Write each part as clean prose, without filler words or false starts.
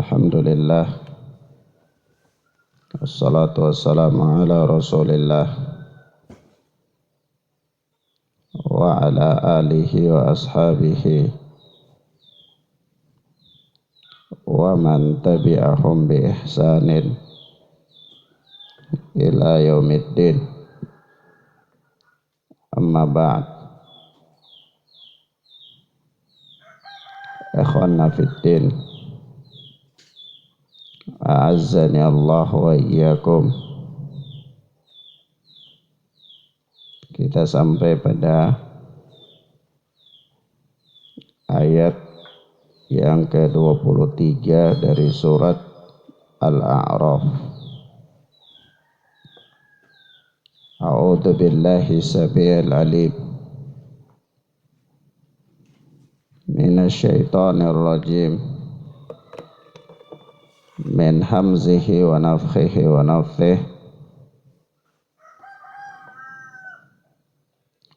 Alhamdulillah, wassalatu wassalamu ala rasulillah wa ala alihi wa ashabihi wa man tabi'ahum bi ihsanin ila yaumiddin. Amma ba'd. Ikhwanna fiddin, a'azzani Allah wa iyyakum. Kita sampai pada ayat yang ke-23 dari surat Al-A'raf. A'udzu billahi samii'il 'aliim minasyaitonir rajim min hamzihi wa nafthihi wa nafthihi.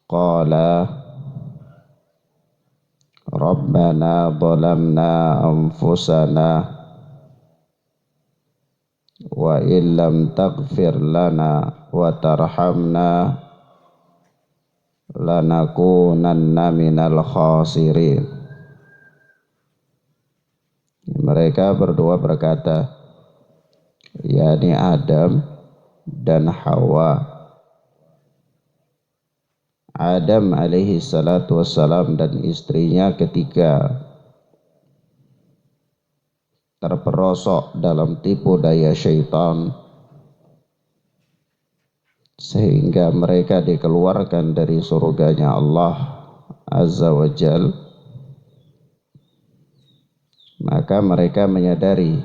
Qala Rabbana zalamna anfusana wa illam taghfir lana wa tarhamna lanakunanna minal khasirin. Mereka berdua berkata, yakni Adam dan Hawa. Adam alaihi salatu wassalam dan istrinya ketika terperosok dalam tipu daya syaitan sehingga mereka dikeluarkan dari surganya Allah Azza wa Jal, maka mereka menyadari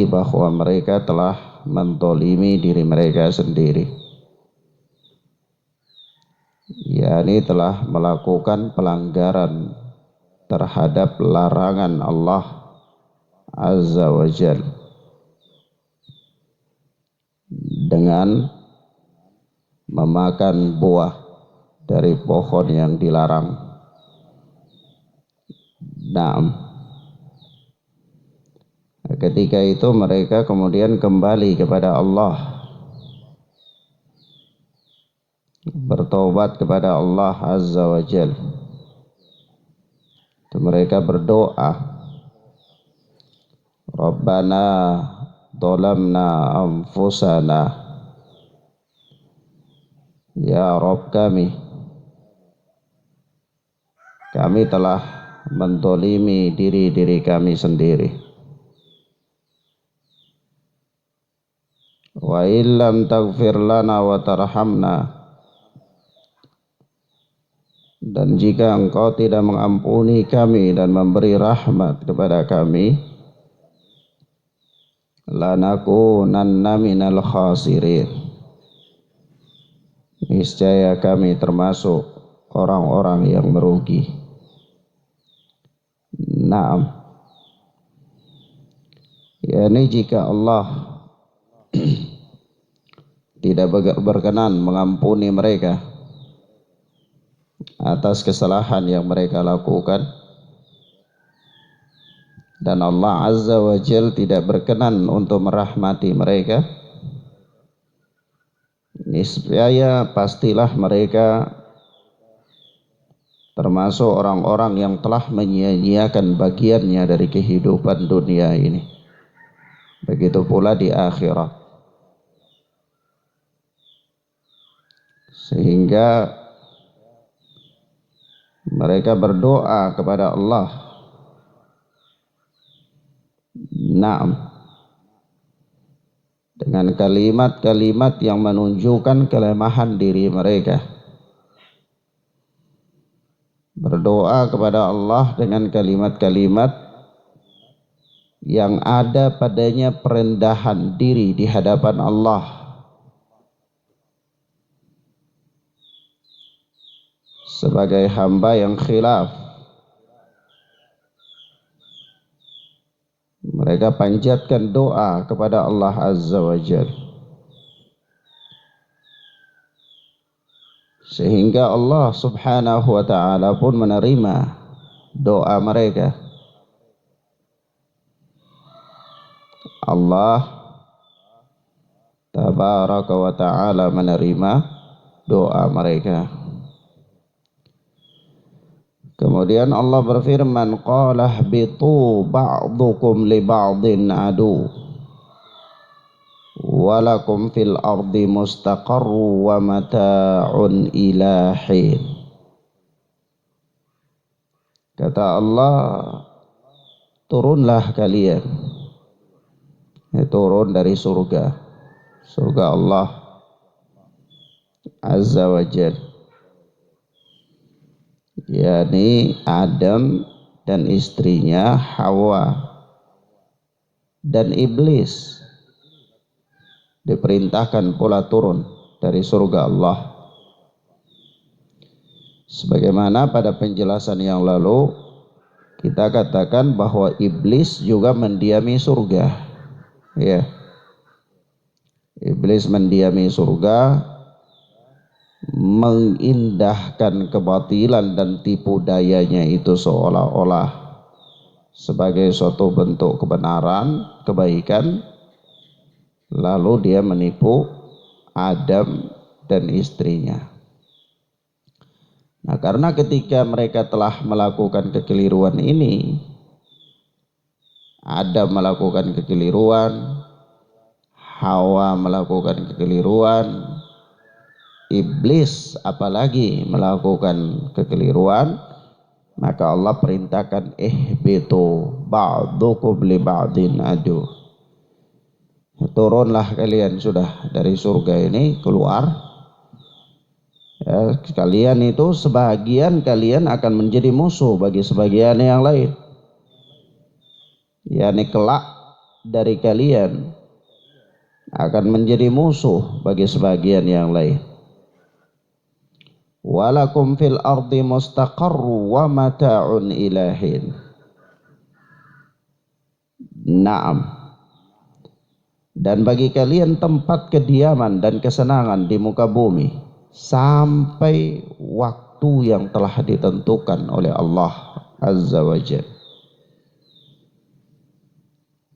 bahwa mereka telah menzalimi diri mereka sendiri, yakni telah melakukan pelanggaran terhadap larangan Allah Azza wa Jal dengan memakan buah dari pohon yang dilarang. Ketika itu mereka kemudian kembali kepada Allah, bertobat kepada Allah Azza wa Jal. Mereka berdoa, Rabbana zalamna anfusana, ya Rabb kami telah menzalimi diri kami sendiri. Wa illam taghfir lana wa tarhamna, dan jika engkau tidak mengampuni kami dan memberi rahmat kepada kami, lanakunanna minal khasirin, niscaya kami termasuk orang-orang yang merugi. Yani jika Allah tidak berkenan mengampuni mereka atas kesalahan yang mereka lakukan, dan Allah Azza wa Jal tidak berkenan untuk merahmati mereka, niscaya pastilah mereka termasuk orang-orang yang telah menyia-nyiakan bagiannya dari kehidupan dunia ini. Begitu pula di akhirat. Sehingga mereka berdoa kepada Allah, dengan kalimat-kalimat yang menunjukkan kelemahan diri mereka. Berdoa kepada Allah dengan kalimat-kalimat yang ada padanya perendahan diri di hadapan Allah, sebagai hamba yang khilaf. Mereka panjatkan doa kepada Allah Azza wa Jal, sehingga Allah Subhanahu wa ta'ala pun menerima doa mereka. Allah tabaraka wa ta'ala menerima doa mereka. Kemudian Allah berfirman, qala ihbitu ba'dukum li ba'din adu walakum fil ardi mustaqarru wa mata'un ila hin. Kata Allah, turunlah kalian. Turun dari surga Allah Azza wa Jal, yakni Adam dan istrinya Hawa dan iblis diperintahkan pula turun dari surga Allah. Sebagaimana pada penjelasan yang lalu kita katakan bahwa iblis juga mendiami surga. Ya, iblis mendiami surga, mengindahkan kebatilan dan tipu dayanya itu seolah-olah sebagai suatu bentuk kebenaran, kebaikan, lalu dia menipu Adam dan istrinya. Nah, karena ketika mereka telah melakukan kekeliruan ini, Adam melakukan kekeliruan, Hawa melakukan kekeliruan, iblis apalagi melakukan kekeliruan, maka Allah perintahkan ihbitu ba'dukum li ba'din adu. Turunlah kalian sudah dari surga ini, keluar. Ya, kalian itu sebagian kalian akan menjadi musuh bagi sebagian yang lain. yakni kelak dari kalian akan menjadi musuh bagi sebagian yang lain. Walakum fil ardi mustaqarru wa mata'un ilahin. Naam. Dan bagi kalian tempat kediaman dan kesenangan di muka bumi sampai waktu yang telah ditentukan oleh Allah Azza wa Jalla.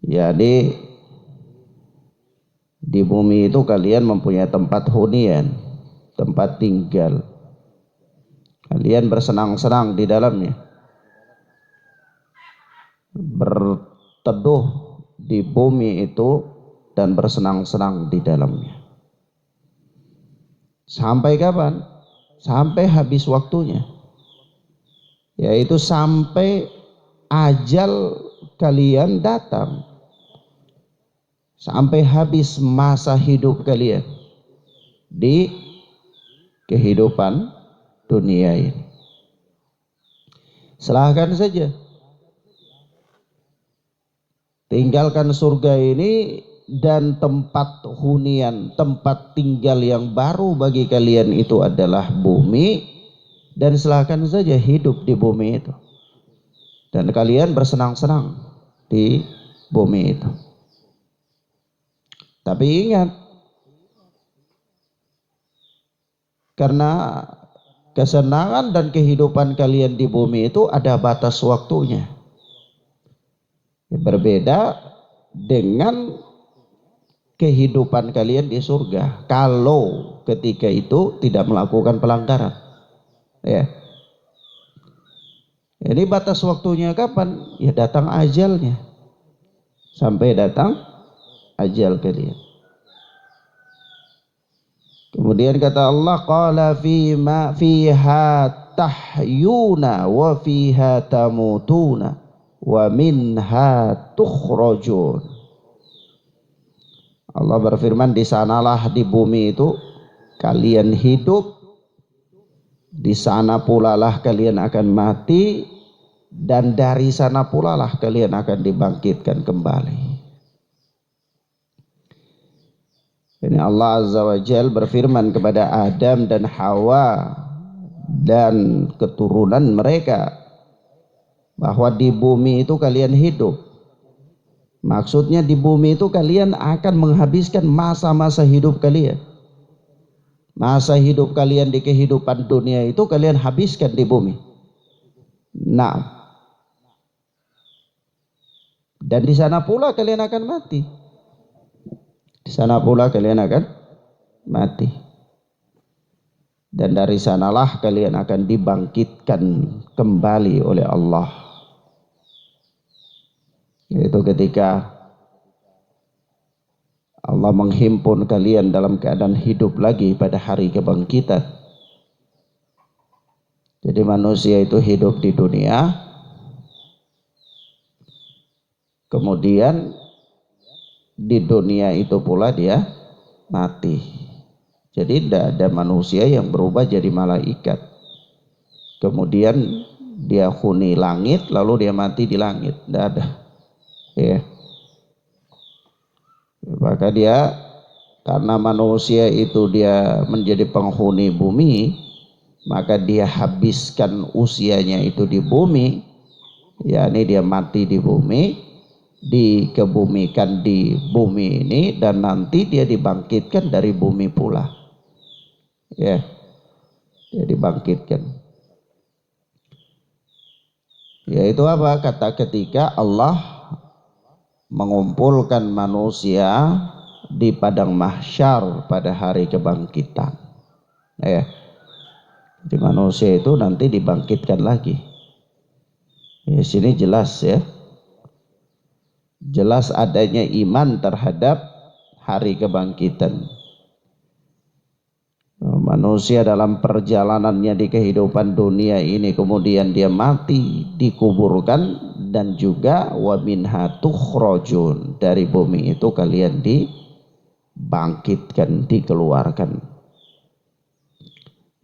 Jadi di bumi itu kalian mempunyai tempat hunian, tempat tinggal. Kalian bersenang-senang di dalamnya, berteduh di bumi itu dan bersenang-senang di dalamnya. Sampai kapan? Sampai habis waktunya, yaitu sampai ajal kalian datang, sampai habis masa hidup kalian di kehidupan dunia ini. Silahkan saja tinggalkan surga ini dan tempat hunian, tempat tinggal yang baru bagi kalian itu adalah bumi, dan silahkan saja hidup di bumi itu dan kalian bersenang-senang di bumi itu. Tapi ingat, karena kesenangan dan kehidupan kalian di bumi itu ada batas waktunya. Berbeda dengan kehidupan kalian di surga kalau ketika itu tidak melakukan pelanggaran. Ya. Ini batas waktunya kapan? Ya datang ajalnya. Sampai datang ajal kalian. Kemudian kata Allah, qala fiha tahyuna wa fiha tamutuna wa minha tukhrajun. Allah berfirman, di sanalah di bumi itu kalian hidup, di sana pula lah kalian akan mati, dan dari sana pula lah kalian akan dibangkitkan kembali. Ini Allah Azza wa Jal berfirman kepada Adam dan Hawa dan keturunan mereka bahwa di bumi itu kalian hidup. Maksudnya di bumi itu kalian akan menghabiskan masa-masa hidup kalian. Masa hidup kalian di kehidupan dunia itu kalian habiskan di bumi. Nah, Dan di sana pula kalian akan mati. Di sana pula kalian akan mati. Dan dari sanalah kalian akan dibangkitkan kembali oleh Allah. Yaitu ketika Allah menghimpun kalian dalam keadaan hidup lagi pada hari kebangkitan. Jadi manusia itu hidup di dunia, kemudian di dunia itu pula dia mati. Jadi tidak ada manusia yang berubah jadi malaikat. Kemudian dia huni langit, lalu dia mati di langit. Tidak ada. Ya. Maka dia, karena manusia itu dia menjadi penghuni bumi, maka dia habiskan usianya itu di bumi, yakni dia mati di bumi, dikebumikan di bumi ini, dan nanti dia dibangkitkan dari bumi pula. Ya, dia dibangkitkan. Yaitu apa? Kata ketika Allah mengumpulkan manusia di padang mahsyar pada hari kebangkitan. Ya. Di manusia itu nanti dibangkitkan lagi. Di sini jelas ya. Jelas adanya iman terhadap hari kebangkitan. Manusia dalam perjalanannya di kehidupan dunia ini kemudian dia mati, dikuburkan, dan juga wa minha tukhrajun, dari bumi itu kalian dibangkitkan, dikeluarkan.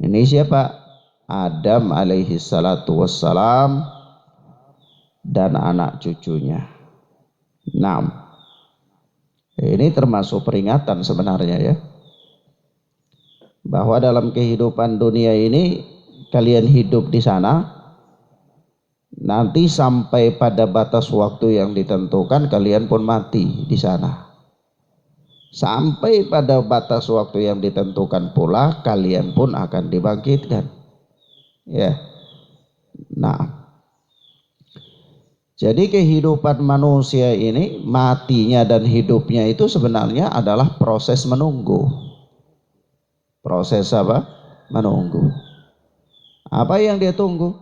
Ini siapa? Adam alaihi salatu wassalam dan anak cucunya. 6. Ini termasuk peringatan sebenarnya ya, bahwa dalam kehidupan dunia ini kalian hidup di sana, nanti sampai pada batas waktu yang ditentukan kalian pun mati di sana. Sampai pada batas waktu yang ditentukan pula kalian pun akan dibangkitkan. Ya. Nah, jadi kehidupan manusia ini, matinya dan hidupnya itu sebenarnya adalah proses menunggu. Proses apa? Menunggu. Apa yang dia tunggu?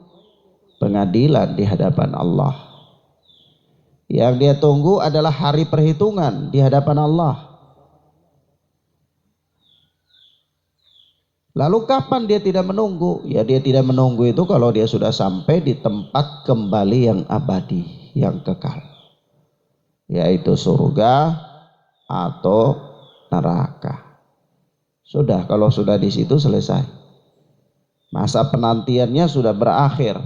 Pengadilan di hadapan Allah. Yang dia tunggu adalah hari perhitungan di hadapan Allah. Lalu kapan dia tidak menunggu? Ya dia tidak menunggu itu kalau dia sudah sampai di tempat kembali yang abadi, yang kekal. Yaitu surga atau neraka. Sudah, kalau sudah di situ selesai. Masa penantiannya sudah berakhir.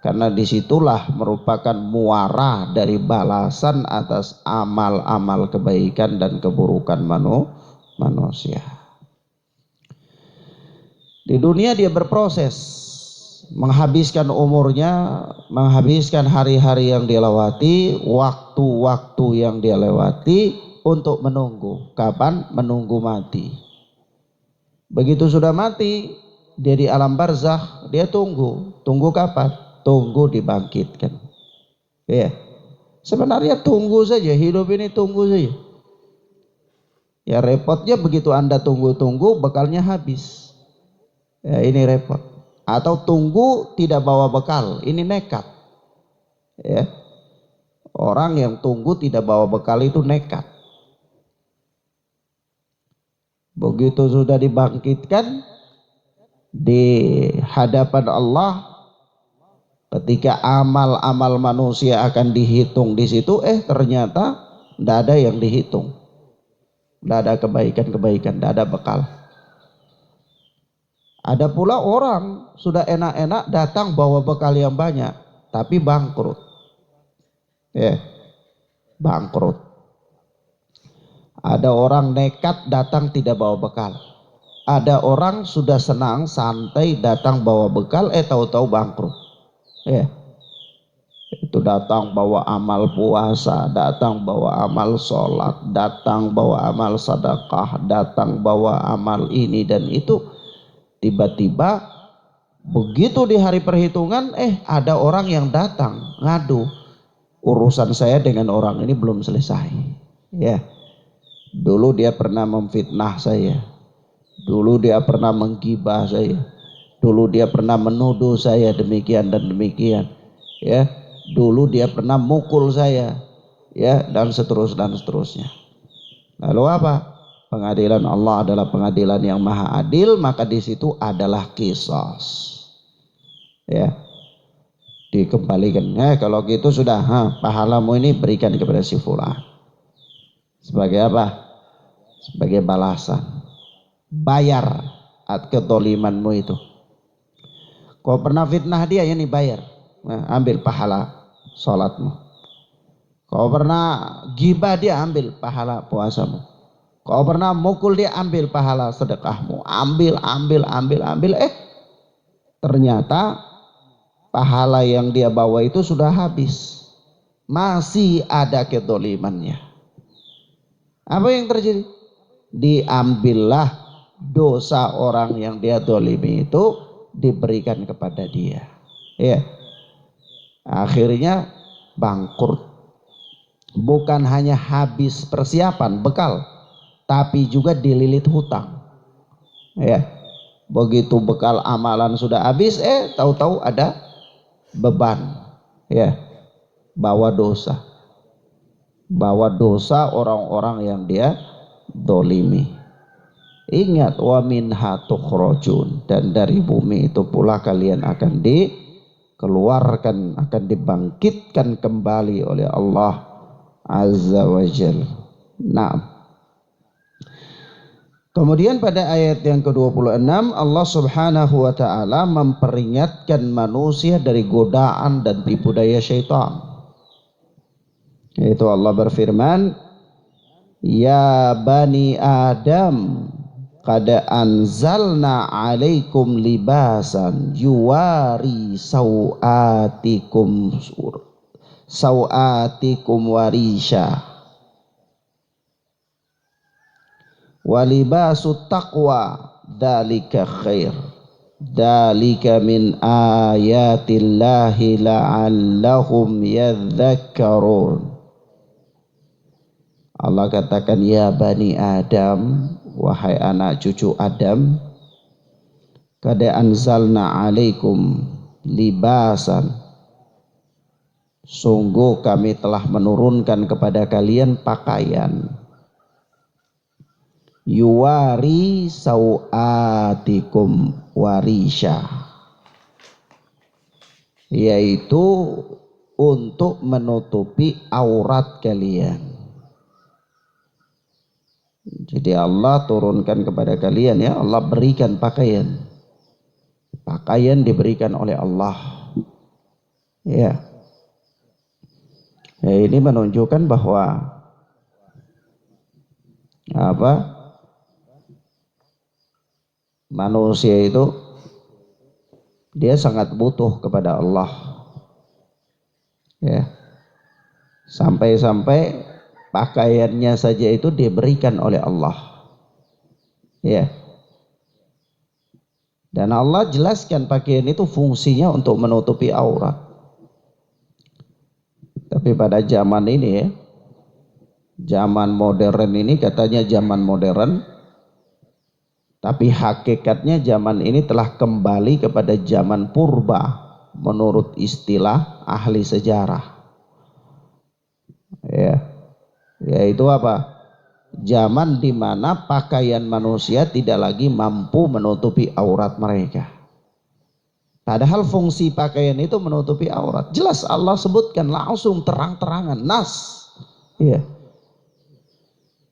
Karena disitulah merupakan muara dari balasan atas amal-amal kebaikan dan keburukan manusia. Di dunia dia berproses, menghabiskan umurnya, menghabiskan hari-hari yang dia lewati, waktu-waktu yang dia lewati untuk menunggu. Kapan? Menunggu mati. Begitu sudah mati, dia di alam barzakh, dia tunggu. Tunggu kapan? Tunggu dibangkitkan. Ya. Sebenarnya tunggu saja, hidup ini tunggu saja. Ya repotnya begitu Anda tunggu-tunggu, bekalnya habis. Ya, ini repot. Atau tunggu tidak bawa bekal, ini nekat. Ya. Orang yang tunggu tidak bawa bekal itu nekat. Begitu sudah dibangkitkan di hadapan Allah, ketika amal-amal manusia akan dihitung di situ, ternyata tidak ada yang dihitung. Tidak ada kebaikan-kebaikan, tidak ada bekal. Ada pula orang sudah enak-enak datang bawa bekal yang banyak, tapi bangkrut. Ya, bangkrut. Ada orang nekat datang tidak bawa bekal. Ada orang sudah senang, santai datang bawa bekal, tahu-tahu bangkrut. Ya, itu datang bawa amal puasa, datang bawa amal sholat, datang bawa amal sedekah, datang bawa amal ini dan itu. Tiba-tiba begitu di hari perhitungan ada orang yang datang ngadu, urusan saya dengan orang ini belum selesai. Ya, dulu dia pernah memfitnah saya, dulu dia pernah menggibah saya, dulu dia pernah menuduh saya demikian dan demikian, ya, dulu dia pernah mukul saya, ya, dan seterusnya. Lalu apa? Pengadilan Allah adalah pengadilan yang maha adil, maka di situ adalah qisas. Ya, dikembalikan. Kalau gitu sudah, pahalamu ini berikan kepada si fulan. Sebagai apa? Sebagai balasan. Bayar kedolimanmu itu. Kau pernah fitnah dia, ya nih bayar. Ambil pahala sholatmu. Kau pernah gibah dia, ambil pahala puasamu. Kau pernah mukul dia, ambil pahala sedekahmu. Ambil. Ternyata pahala yang dia bawa itu sudah habis. Masih ada kedolimannya. Apa yang terjadi? Diambillah dosa orang yang dia dolimi itu, diberikan kepada dia. Ya. Akhirnya bangkrut. Bukan hanya habis persiapan, bekal, tapi juga dililit hutang. Ya. Begitu bekal amalan sudah habis, tahu-tahu ada beban. Ya. Bawa dosa orang-orang yang dia dolimi. Ingat, wa minha tukhrajun, dan dari bumi itu pula kalian akan dikeluarkan, akan dibangkitkan kembali oleh Allah Azza wa Jalla. Nah, kemudian pada ayat yang ke-26 Allah Subhanahu wa taala memperingatkan manusia dari godaan dan tipu daya syaitan. Yaitu Allah berfirman, ya bani Adam, qad anzalna alaikum libasan yuwari sawatikum warisha walibasut taqwa dalika khair dalika min ayatillahi la'allahum yadhakkarun. Allah katakan, ya bani Adam, wahai anak cucu Adam, qad anzalna alaikum libasan, sungguh kami telah menurunkan kepada kalian pakaian, yuwari sawatikum warisha, yaitu untuk menutupi aurat kalian. Jadi Allah turunkan kepada kalian, ya, Allah berikan pakaian. Pakaian diberikan oleh Allah. Ya. Ini menunjukkan bahwa manusia itu dia sangat butuh kepada Allah. Ya. Sampai-sampai pakaiannya saja itu diberikan oleh Allah. Ya. Dan Allah jelaskan pakaian itu fungsinya untuk menutupi aurat. Tapi pada zaman ini, ya, zaman modern ini, katanya zaman modern, tapi hakikatnya zaman ini telah kembali kepada zaman purba menurut istilah ahli sejarah. Ya. Yaitu apa? Zaman di mana pakaian manusia tidak lagi mampu menutupi aurat mereka. Padahal fungsi pakaian itu menutupi aurat. Jelas Allah sebutkan langsung terang-terangan, nas. Ya.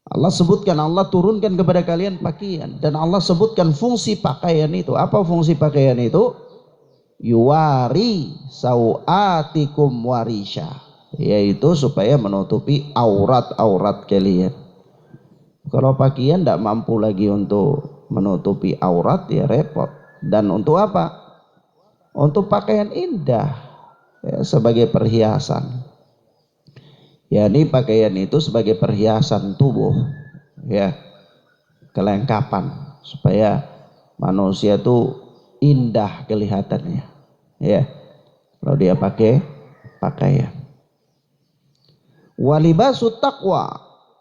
Allah sebutkan, Allah turunkan kepada kalian pakaian, dan Allah sebutkan fungsi pakaian itu. Apa fungsi pakaian itu? Yuwari sawatikum warisha, yaitu supaya menutupi aurat-aurat kalian. Kalau pakaian tidak mampu lagi untuk menutupi aurat, ya repot. Dan untuk apa? Untuk pakaian indah, ya, sebagai perhiasan. Ya, ini pakaian itu sebagai perhiasan tubuh, ya, kelengkapan supaya manusia itu indah kelihatannya. Ya, kalau dia pakai pakaian. Walibasut taqwa,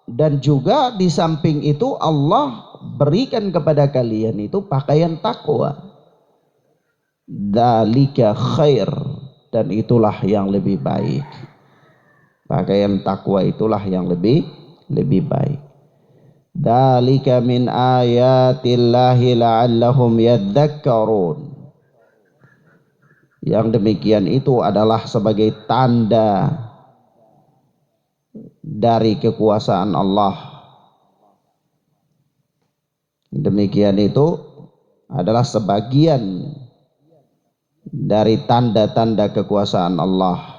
dan juga di samping itu Allah berikan kepada kalian itu pakaian takwa. Dzalika khair, dan itulah yang lebih baik. Pakaian takwa itulah yang lebih baik. Dzalika min ayatillahi la'allahum yadzakkarun. Yang demikian itu adalah sebagai tanda dari kekuasaan Allah. Demikian itu adalah sebagian dari tanda-tanda kekuasaan Allah.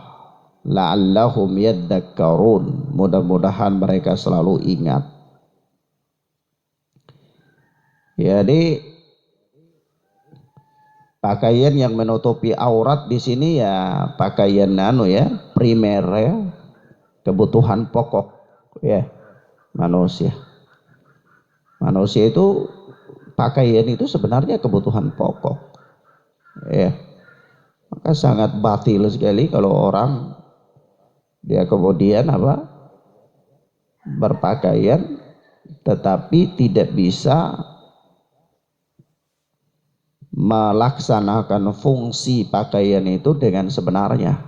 La'allahum yadzakkarun, mudah-mudahan mereka selalu ingat. Jadi pakaian yang menutupi aurat di sini ya pakaian primer ya, kebutuhan pokok ya manusia. Manusia itu pakaian itu sebenarnya kebutuhan pokok. Ya. Maka sangat batil sekali kalau orang dia kemudian berpakaian tetapi tidak bisa melaksanakan fungsi pakaian itu dengan sebenarnya.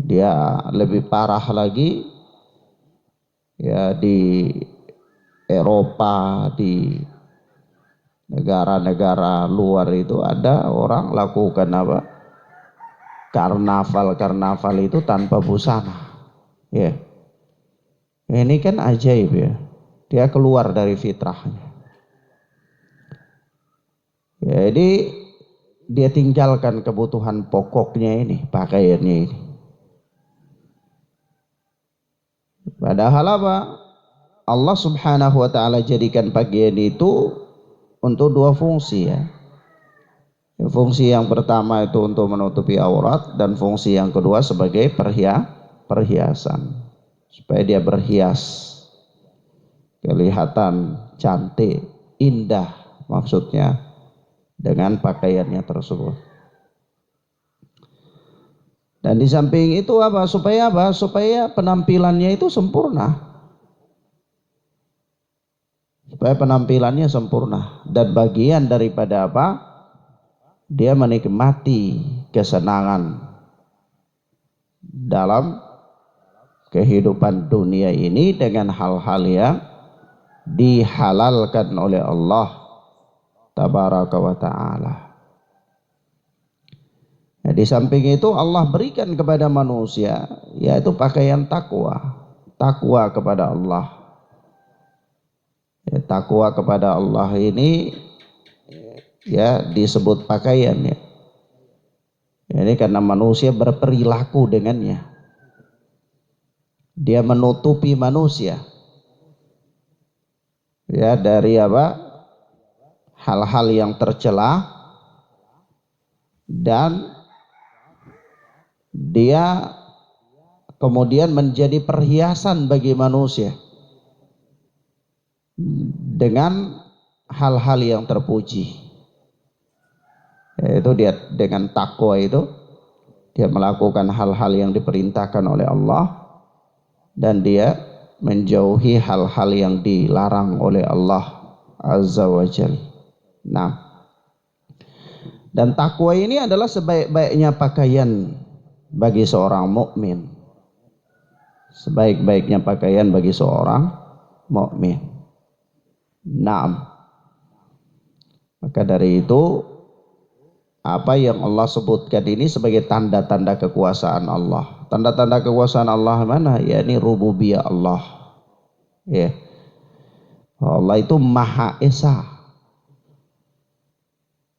Dia lebih parah lagi ya di Eropa, di negara-negara luar itu ada orang lakukan karnaval itu tanpa busana. Ya. Ini kan ajaib ya. Dia keluar dari fitrahnya. Jadi dia tinggalkan kebutuhan pokoknya ini, pakaiannya ini. Padahal Allah Subhanahu wa ta'ala jadikan pakaian itu untuk dua fungsi ya. Fungsi yang pertama itu untuk menutupi aurat, dan fungsi yang kedua sebagai perhiasan. Supaya dia berhias, kelihatan cantik, indah maksudnya dengan pakaiannya tersebut. Dan di samping itu supaya penampilannya itu sempurna. Supaya penampilannya sempurna, dan bagian daripada dia menikmati kesenangan dalam kehidupan dunia ini dengan hal-hal yang dihalalkan oleh Allah Tabaraka wa ta'ala. Nah, di samping itu Allah berikan kepada manusia yaitu pakaian takwa kepada Allah. Ya, takwa kepada Allah ini ya disebut pakaian ya. Ini karena manusia berperilaku dengannya. Dia menutupi manusia ya dari hal-hal yang tercela, dan dia kemudian menjadi perhiasan bagi manusia dengan hal-hal yang terpuji. Yaitu dia dengan takwa itu dia melakukan hal-hal yang diperintahkan oleh Allah, dan dia menjauhi hal-hal yang dilarang oleh Allah Azza wa Jalla. Nah, dan takwa ini adalah sebaik-baiknya pakaian bagi seorang mukmin. Sebaik-baiknya pakaian bagi seorang mukmin. Naam. Maka dari itu apa yang Allah sebutkan ini sebagai tanda-tanda kekuasaan Allah. Tanda-tanda kekuasaan Allah mana? Ya, ini rububiyah Allah. Ya. Allah itu Maha Esa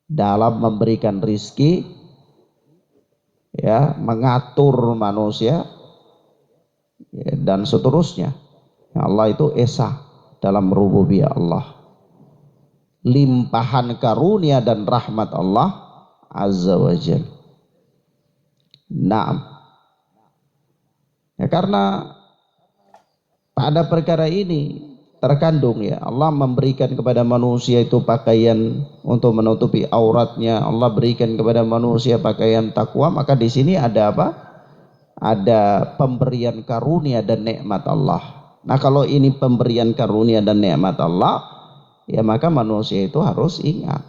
dalam memberikan rizki, ya, mengatur manusia, ya, dan seterusnya. Allah itu Esa dalam rububiyah Allah. Limpahan karunia dan rahmat Allah Azza wa Jalla. Naam. Ya, karena pada perkara ini terkandung ya, Allah memberikan kepada manusia itu pakaian untuk menutupi auratnya. Allah berikan kepada manusia pakaian takwa. Maka di sini ada ada pemberian karunia dan nikmat Allah. Nah, kalau ini pemberian karunia dan nikmat Allah, ya maka manusia itu harus ingat.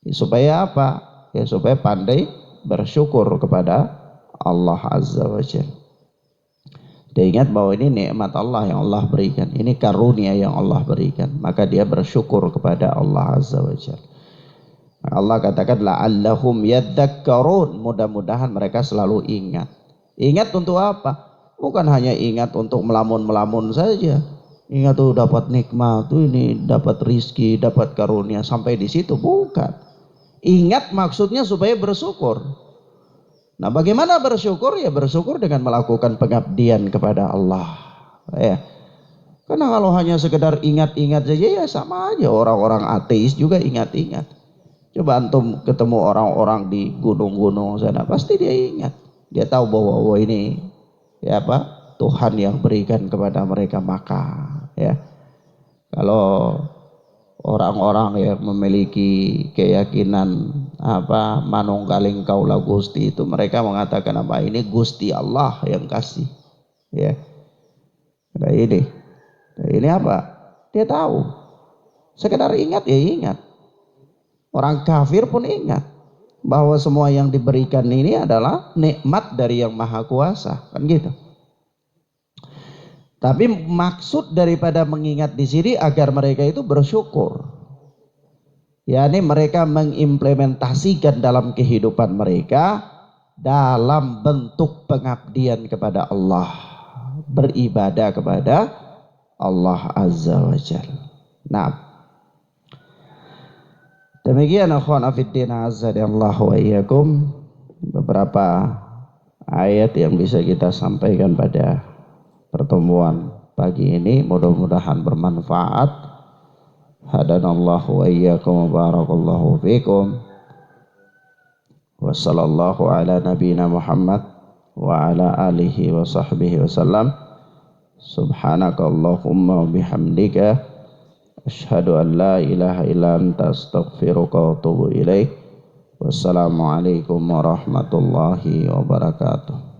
Ya, supaya apa? Ya supaya pandai bersyukur kepada Allah Azza wa Jalla. Dia ingat bahwa ini nikmat Allah yang Allah berikan, ini karunia yang Allah berikan, maka dia bersyukur kepada Allah Azza wa Jalla. Allah katakan la'allahum yadzakkarun, mudah-mudahan mereka selalu ingat. Ingat untuk apa? Bukan hanya ingat untuk melamun-melamun saja. Ingat tuh dapat nikmat, tuh ini dapat rizki, dapat karunia, sampai di situ bukan. Ingat maksudnya supaya bersyukur. Nah, bagaimana bersyukur? Ya bersyukur dengan melakukan pengabdian kepada Allah. Ya. Karena kalau hanya sekedar ingat-ingat saja ya sama aja, orang-orang ateis juga ingat-ingat. Coba antum ketemu orang-orang di gunung-gunung sana, pasti dia ingat. Dia tahu bahwa ini ya apa? Tuhan yang berikan kepada mereka makan, ya. Kalau orang-orang yang memiliki keyakinan apa manunggaling kaula Gusti itu, mereka mengatakan apa? Ini Gusti Allah yang kasih, ya. Nah ini apa? Dia tahu. Sekedar ingat ya ingat. Orang kafir pun ingat bahwa semua yang diberikan ini adalah nikmat dari yang Maha Kuasa, kan gitu. Tapi maksud daripada mengingat di sini agar mereka itu bersyukur. yakni mereka mengimplementasikan dalam kehidupan mereka dalam bentuk pengabdian kepada Allah, beribadah kepada Allah Azza wa Jalla. Nah, demikian akhwan afiddin azadillahu wa iyyakum, beberapa ayat yang bisa kita sampaikan pada pertemuan pagi ini, mudah-mudahan bermanfaat. Hadanallahu wa iyyakum wa barakallahu fikum. Wa sallallahu ala nabiyyina Muhammad wa ala alihi wa sahbihi wasallam. Subhanakallahumma wa bihamdika asyhadu an la ilaha illa anta astaghfiruka wa atubu ilaik. Wassalamualaikum warahmatullahi wabarakatuh.